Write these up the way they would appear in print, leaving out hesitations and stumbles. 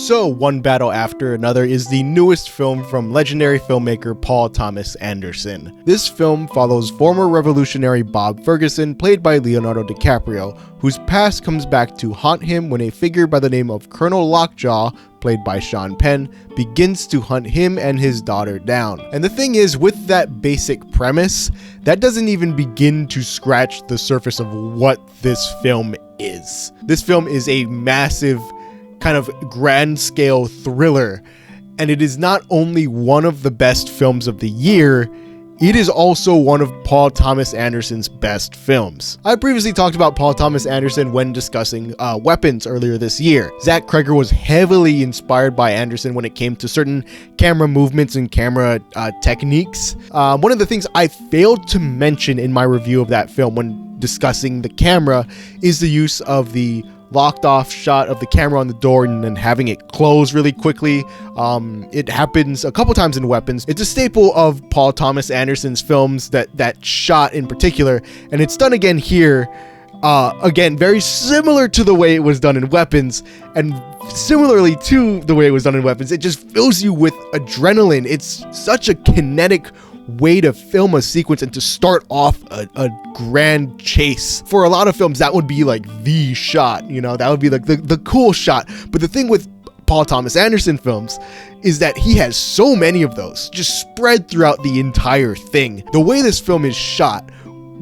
So, One Battle After Another is the newest film from legendary filmmaker Paul Thomas Anderson. This film follows former revolutionary Bob Ferguson, played by Leonardo DiCaprio, whose past comes back to haunt him when a figure by the name of Colonel Lockjaw, played by Penn, begins to hunt him and his daughter down. And the thing is, with that basic premise, that doesn't even begin to scratch the surface of what this film is. This film is a massive kind of grand scale thriller, and it is not only one of the best films of the year, it is also one of Paul Thomas Anderson's best films. I previously talked about Paul Thomas Anderson when discussing Weapons earlier this year. Zach Cregger was heavily inspired by Anderson when it came to certain camera movements and camera techniques. One of the things I failed to mention in my review of that film when discussing the camera is the use of the locked off shot of the camera on the door and then having it close really quickly. It happens a couple times in Weapons. It's a staple of Paul Thomas Anderson's films, that shot in particular, and it's done again here. Again, very similar to the way it was done in Weapons, and similarly to the way it was done in Weapons, it just fills you with adrenaline. It's such a kinetic way to film a sequence and to start off a grand chase. For a lot of films, that would be like the shot, that would be like the cool shot. But the thing with Paul Thomas Anderson films is that he has so many of those just spread throughout the entire thing. The way this film is shot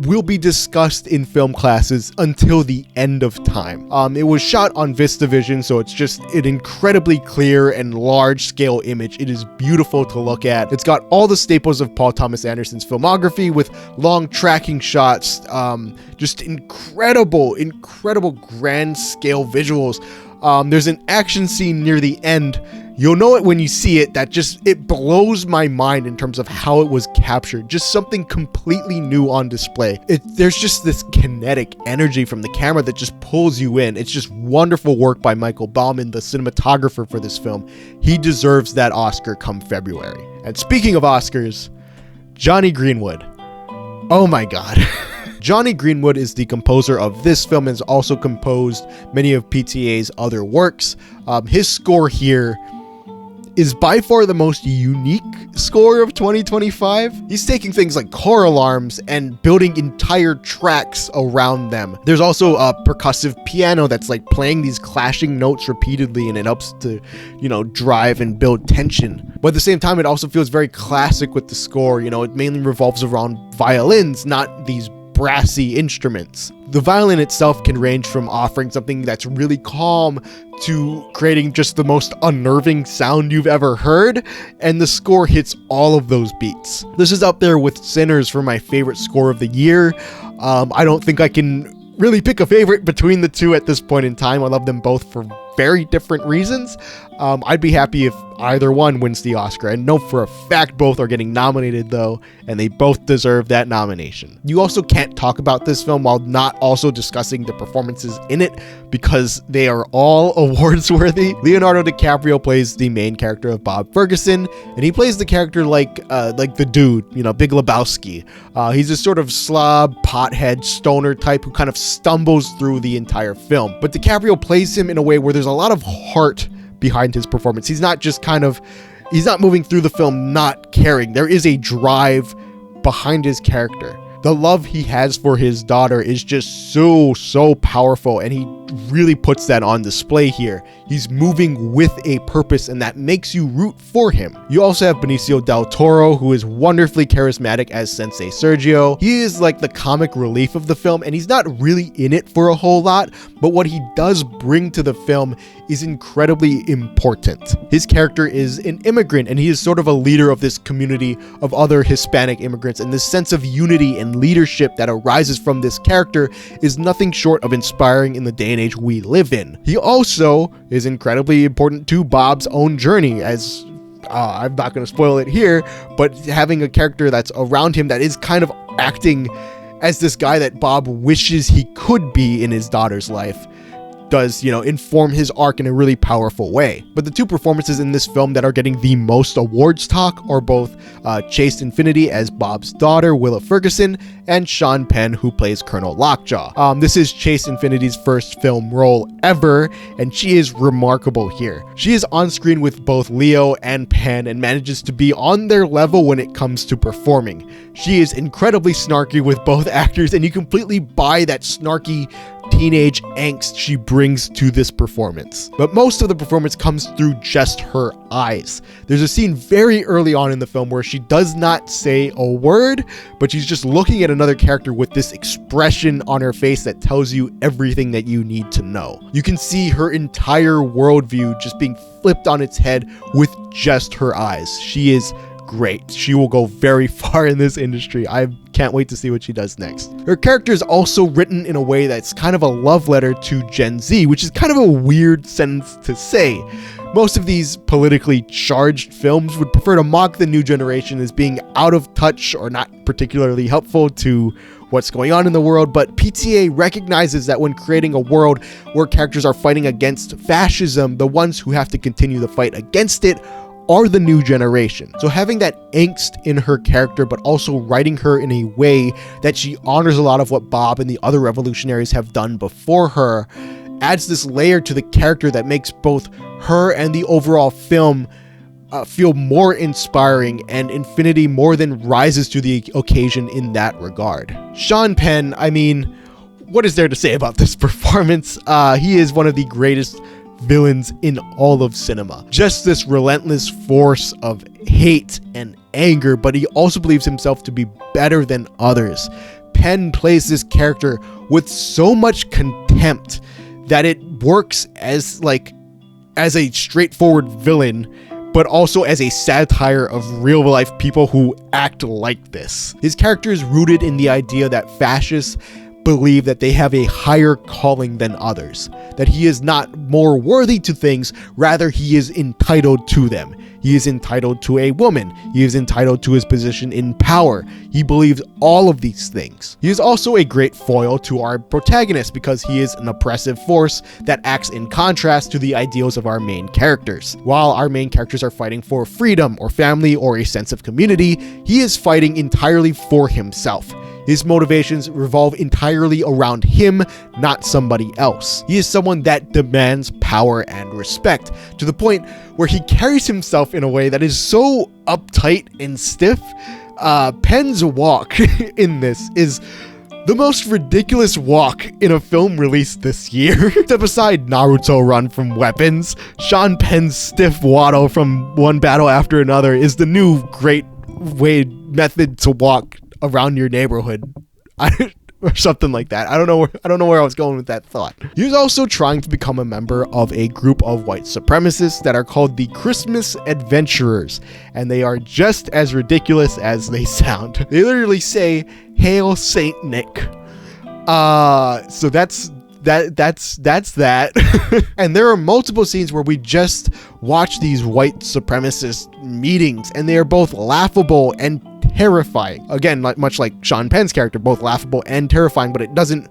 will be discussed in film classes until the end of time. It was shot on VistaVision, so it's just an incredibly clear and large scale image. It is beautiful to look at. It's got all the staples of Paul Thomas Anderson's filmography with long tracking shots, just incredible grand scale visuals. There's an action scene near the end. You'll know it when you see it, it blows my mind in terms of how it was captured. Just something completely new on display. There's just this kinetic energy from the camera that just pulls you in. It's just wonderful work by Michael Bauman, the cinematographer for this film. He deserves that Oscar come February. And speaking of Oscars, Jonny Greenwood. Oh my God. Jonny Greenwood is the composer of this film and has also composed many of PTA's other works. His score here is by far the most unique score of 2025. He's taking things like car alarms and building entire tracks around them. There's also a percussive piano that's like playing these clashing notes repeatedly, and it helps to, drive and build tension. But at the same time, it also feels very classic with the score. It mainly revolves around violins, not these brassy instruments. The violin itself can range from offering something that's really calm to creating just the most unnerving sound you've ever heard, and the score hits all of those beats. This is up there with Sinners for my favorite score of the year. I don't think I can really pick a favorite between the two at this point in time. I love them both for very different reasons. I'd be happy if either one wins the Oscar. I know for a fact both are getting nominated though, and they both deserve that nomination. You also can't talk about this film while not also discussing the performances in it, because they are all awards worthy. Leonardo DiCaprio plays the main character of Bob Ferguson, and he plays the character like the dude, Big Lebowski. He's a sort of slob, pothead, stoner type who kind of stumbles through the entire film. But DiCaprio plays him in a way where there's a lot of heart behind his performance. He's not moving through the film not caring. There is a drive behind his character. The love he has for his daughter is just so powerful, and he really puts that on display here. He's moving with a purpose, and that makes you root for him. You also have Benicio del Toro, who is wonderfully charismatic as Sensei Sergio. He is like the comic relief of the film, and he's not really in it for a whole lot, but what he does bring to the film is incredibly important. His character is an immigrant, and he is sort of a leader of this community of other Hispanic immigrants, and this sense of unity and leadership that arises from this character is nothing short of inspiring in the day and age we live in. He also is incredibly important to Bob's own journey, as I'm not going to spoil it here, but having a character that's around him that is kind of acting as this guy that Bob wishes he could be in his daughter's life does, inform his arc in a really powerful way. But the two performances in this film that are getting the most awards talk are both Chase Infiniti as Bob's daughter, Willa Ferguson, and Sean Penn, who plays Colonel Lockjaw. This is Chase Infiniti's first film role ever, and she is remarkable here. She is on screen with both Leo and Penn and manages to be on their level when it comes to performing. She is incredibly snarky with both actors, and you completely buy that snarky teenage angst she brings to this performance. But most of the performance comes through just her eyes. There's a scene very early on in the film where she does not say a word, but she's just looking at another character with this expression on her face that tells you everything that you need to know. You can see her entire worldview just being flipped on its head with just her eyes. She is great. She will go very far in this industry. I can't wait to see what she does next. Her character is also written in a way that's kind of a love letter to Gen Z, which is kind of a weird sentence to say. Most of these politically charged films would prefer to mock the new generation as being out of touch or not particularly helpful to what's going on in the world, but PTA recognizes that when creating a world where characters are fighting against fascism, the ones who have to continue the fight against it are the new generation. So having that angst in her character, but also writing her in a way that she honors a lot of what Bob and the other revolutionaries have done before her, adds this layer to the character that makes both her and the overall film feel more inspiring, and Infiniti more than rises to the occasion in that regard. Sean Penn, I mean, what is there to say about this performance? He is one of the greatest villains in all of cinema. Just this relentless force of hate and anger, but he also believes himself to be better than others. Penn plays this character with so much contempt that it works as a straightforward villain, but also as a satire of real life people who act like this. His character is rooted in the idea that fascists believe that they have a higher calling than others, that he is not more worthy to things, rather he is entitled to them. He is entitled to a woman. He is entitled to his position in power. He believes all of these things. He is also a great foil to our protagonist because he is an oppressive force that acts in contrast to the ideals of our main characters. While our main characters are fighting for freedom or family or a sense of community, he is fighting entirely for himself. His motivations revolve entirely around him, not somebody else. He is someone that demands power and respect, to the point where he carries himself in a way that is so uptight and stiff. Penn's walk in this is the most ridiculous walk in a film released this year. Step aside Naruto run from weapons, Sean Penn's stiff waddle from one battle after another is the new great method to walk around your neighborhood. Or something like that. I don't know where I was going with that thought. He was also trying to become a member of a group of white supremacists that are called the Christmas Adventurers, and they are just as ridiculous as they sound. They literally say, "Hail Saint Nick." So that's that. And there are multiple scenes where we just watch these white supremacist meetings, and they are both laughable and terrifying. Again, much like Sean Penn's character, both laughable and terrifying, but it doesn't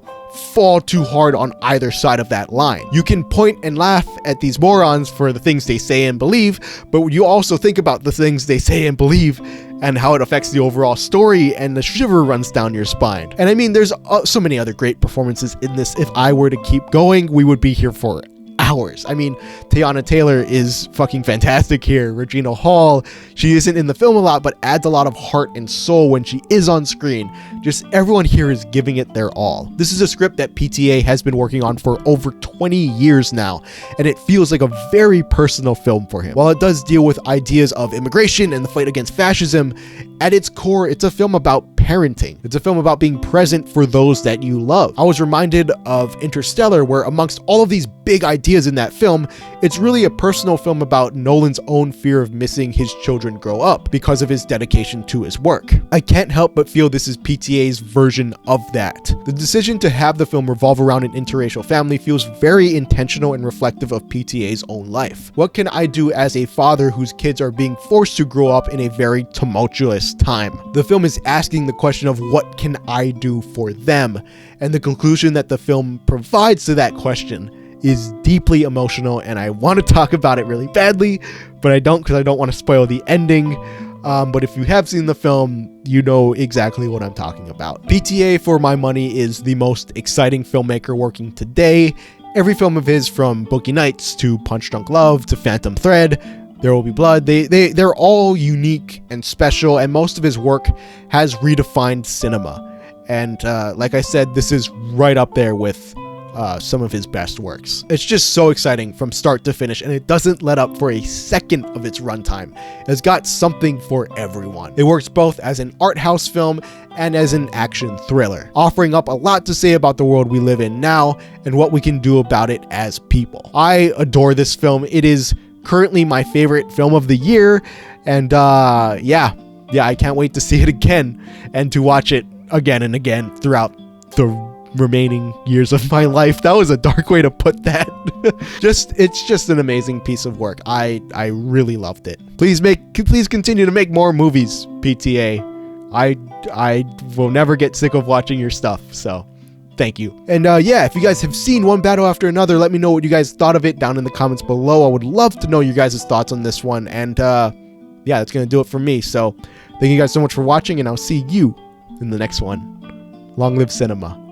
fall too hard on either side of that line. You can point and laugh at these morons for the things they say and believe, but you also think about the things they say and believe and how it affects the overall story, and the shiver runs down your spine. And I mean, there's so many other great performances in this. If I were to keep going, we would be here for hours. I mean, Teyana Taylor is fucking fantastic here. Regina Hall, she isn't in the film a lot, but adds a lot of heart and soul when she is on screen. Just everyone here is giving it their all. This is a script that PTA has been working on for over 20 years now, and it feels like a very personal film for him. While it does deal with ideas of immigration and the fight against fascism, at its core, it's a film about parenting. It's a film about being present for those that you love. I was reminded of Interstellar, where amongst all of these big ideas in that film, it's really a personal film about Nolan's own fear of missing his children grow up because of his dedication to his work. I can't help but feel this is PTA's version of that. The decision to have the film revolve around an interracial family feels very intentional and reflective of PTA's own life. What can I do as a father whose kids are being forced to grow up in a very tumultuous time? The film is asking the question of what can I do for them, and the conclusion that the film provides to that question is deeply emotional, and I want to talk about it really badly, but I don't, because I don't want to spoil the ending. But if you have seen the film, you know exactly what I'm talking about. PTA, for my money, is the most exciting filmmaker working today. Every film of his, from Boogie Nights to Punch Drunk Love to Phantom Thread, There Will Be Blood, they're all unique and special, and most of his work has redefined cinema. And like I said, this is right up there with some of his best works. It's just so exciting from start to finish, and it doesn't let up for a second of its runtime. It's got something for everyone. It works both as an art house film and as an action thriller, offering up a lot to say about the world we live in now and what we can do about it as people. I adore this film. It is currently my favorite film of the year, and yeah, I can't wait to see it again and to watch it again and again throughout the remaining years of my life. That was a dark way to put that. It's just an amazing piece of work. I really loved it. Please continue to make more movies, PTA. I will never get sick of watching your stuff, so thank you. And yeah, if you guys have seen One Battle After Another, let me know what you guys thought of it down in the comments below. I would love to know your guys' thoughts on this one. And yeah, that's gonna do it for me. So thank you guys so much for watching, and I'll see you in the next one. Long live cinema.